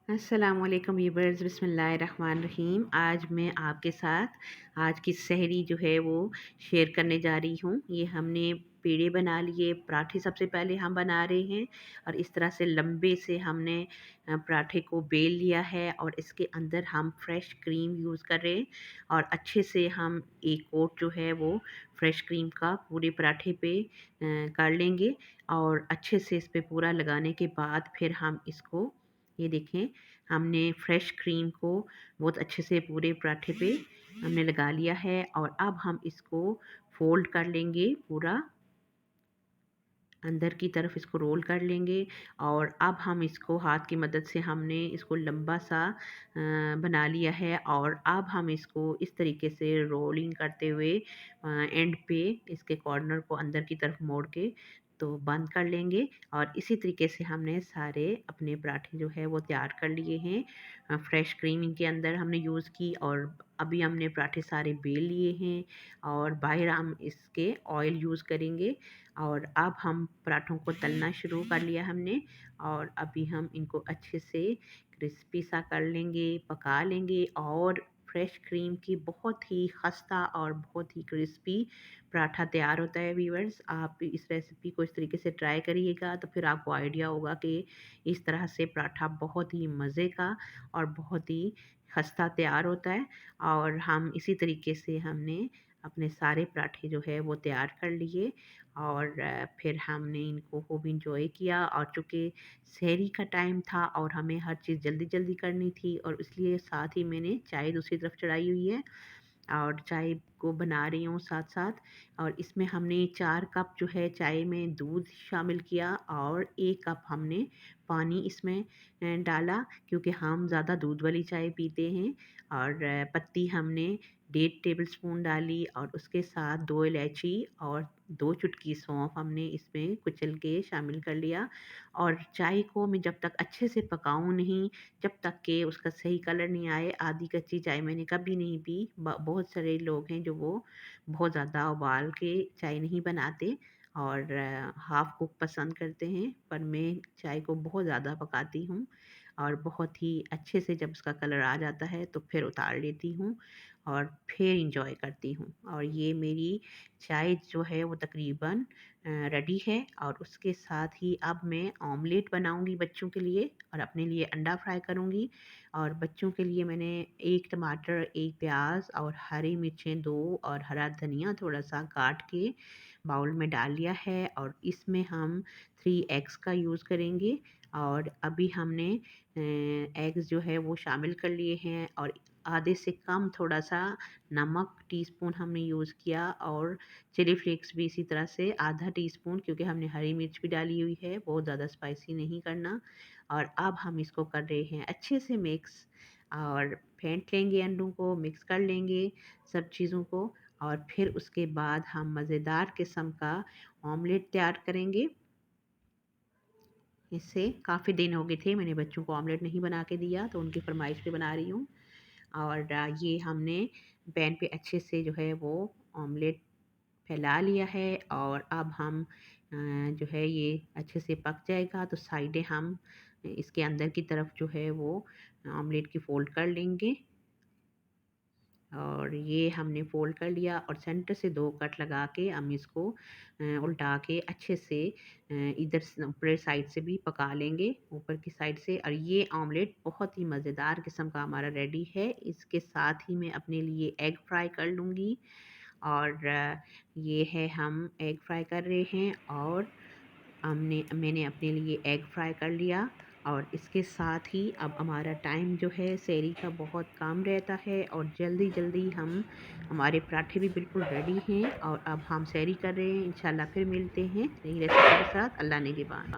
अस्सलामुअलैकुम व्यूअर्स, बिस्मिल्लाहिर्रहमानिर्रहीम। आज मैं आपके साथ आज की सहरी जो है वो शेयर करने जा रही हूँ। ये हमने पेड़े बना लिए, पराठे सबसे पहले हम बना रहे हैं और इस तरह से लंबे से हमने पराठे को बेल लिया है और इसके अंदर हम फ्रेश क्रीम यूज़ कर रहे हैं और अच्छे से हम एक कोट जो है वो फ्रेश क्रीम का पूरे पराठे पे कर लेंगे और अच्छे से इस पे पूरा लगाने के बाद फिर हम इसको ये देखें, हमने फ्रेश क्रीम को बहुत अच्छे से पूरे पराठे पे हमने लगा लिया है और अब हम इसको फ़ोल्ड कर लेंगे, पूरा अंदर की तरफ इसको रोल कर लेंगे और अब हम इसको हाथ की मदद से हमने इसको लंबा सा बना लिया है और अब हम इसको इस तरीके से रोलिंग करते हुए एंड पे इसके कॉर्नर को अंदर की तरफ मोड़ के तो बंद कर लेंगे और इसी तरीके से हमने सारे अपने पराठे जो है वो तैयार कर लिए हैं। फ्रेश क्रीम इनके अंदर हमने यूज़ की और अभी हमने पराठे सारे बेल लिए हैं और बाहर हम इसके ऑयल यूज़ करेंगे और अब हम पराठों को तलना शुरू कर लिया हमने और अभी हम इनको अच्छे से क्रिस्पी सा कर लेंगे, पका लेंगे और फ्रेश क्रीम की बहुत ही खस्ता और बहुत ही क्रिस्पी पराठा तैयार होता है। व्यूअर्स, आप इस रेसिपी को इस तरीके से ट्राई करिएगा तो फिर आपको आइडिया होगा कि इस तरह से पराठा बहुत ही मज़े का और बहुत ही खस्ता तैयार होता है। और हम इसी तरीके से हमने अपने सारे पराठे जो है वो तैयार कर लिए और फिर हमने इनको खूब इंजॉय किया और चूँकि सहरी का टाइम था और हमें हर चीज़ जल्दी-जल्दी करनी थी और इसलिए साथ ही मैंने चाय दूसरी तरफ चढ़ाई हुई है और चाय को बना रही हूँ साथ-साथ। और इसमें हमने 4 कप जो है चाय में दूध शामिल किया और 1 कप हमने पानी इसमें डाला क्योंकि हम ज़्यादा दूध वाली चाय पीते हैं और पत्ती हमने 1.5 टेबलस्पून डाली और उसके साथ 2 इलायची और 2 चुटकी सौंफ हमने इसमें कुचल के शामिल कर लिया और चाय को मैं जब तक अच्छे से पकाऊँ नहीं, जब तक कि उसका सही कलर नहीं आए, आधी कच्ची चाय मैंने कभी नहीं पी। बहुत सारे लोग हैं जो वो बहुत ज़्यादा उबाल के चाय नहीं बनाते और हाफ़ कुक पसंद करते हैं, पर मैं चाय को बहुत ज़्यादा पकाती हूँ और बहुत ही अच्छे से जब उसका कलर आ जाता है तो फिर उतार लेती हूँ और फिर इंजॉय करती हूँ। और ये मेरी चाय जो है वो तकरीबन रेडी है और उसके साथ ही अब मैं ऑमलेट बनाऊँगी बच्चों के लिए और अपने लिए अंडा फ्राई करूँगी और बच्चों के लिए मैंने 1 टमाटर, 1 प्याज़ और हरी मिर्चें 2 और हरा धनिया थोड़ा-सा काट के बाउल में डाल लिया है और इसमें हम 3 एग्स का यूज़ करेंगे और अभी हमने एग्स जो है वो शामिल कर लिए हैं और आधे से कम थोड़ा-सा नमक टीस्पून हमने यूज़ किया और चिली फ्लेक्स भी इसी तरह से आधा टीस्पून क्योंकि हमने हरी मिर्च भी डाली हुई है, बहुत ज़्यादा स्पाइसी नहीं करना। और अब हम इसको कर रहे हैं अच्छे से मिक्स और फेंट लेंगे अंडों को, मिक्स कर लेंगे सब चीज़ों को और फिर उसके बाद हम मज़ेदार किस्म का ऑमलेट तैयार करेंगे। इससे काफ़ी दिन हो गए थे मैंने बच्चों को ऑमलेट नहीं बना के दिया तो उनकी फ़रमाइश पे बना रही हूँ। और ये हमने पैन पे अच्छे से जो है वो ऑमलेट फैला लिया है और अब हम जो है ये अच्छे से पक जाएगा तो साइडें हम इसके अंदर की तरफ जो है वो ऑमलेट की फ़ोल्ड कर लेंगे और ये हमने फ़ोल्ड कर लिया और सेंटर से 2 कट लगा के हम इसको उल्टा के अच्छे से इधर ऊपरी साइड से भी पका लेंगे, ऊपर की साइड से। और ये ऑमलेट बहुत ही मज़ेदार किस्म का हमारा रेडी है। इसके साथ ही मैं अपने लिए एग फ्राई कर लूँगी और ये है हम एग फ्राई कर रहे हैं और मैंने अपने लिए एग फ्राई कर लिया और इसके साथ ही अब हमारा टाइम जो है सहरी का बहुत कम रहता है और जल्दी-जल्दी हम हमारे पराठे भी बिल्कुल रेडी हैं और अब हम सहरी कर रहे हैं। इंशाल्लाह फिर मिलते हैं नई रेसिपी के साथ। अल्लाह ने निगहबान।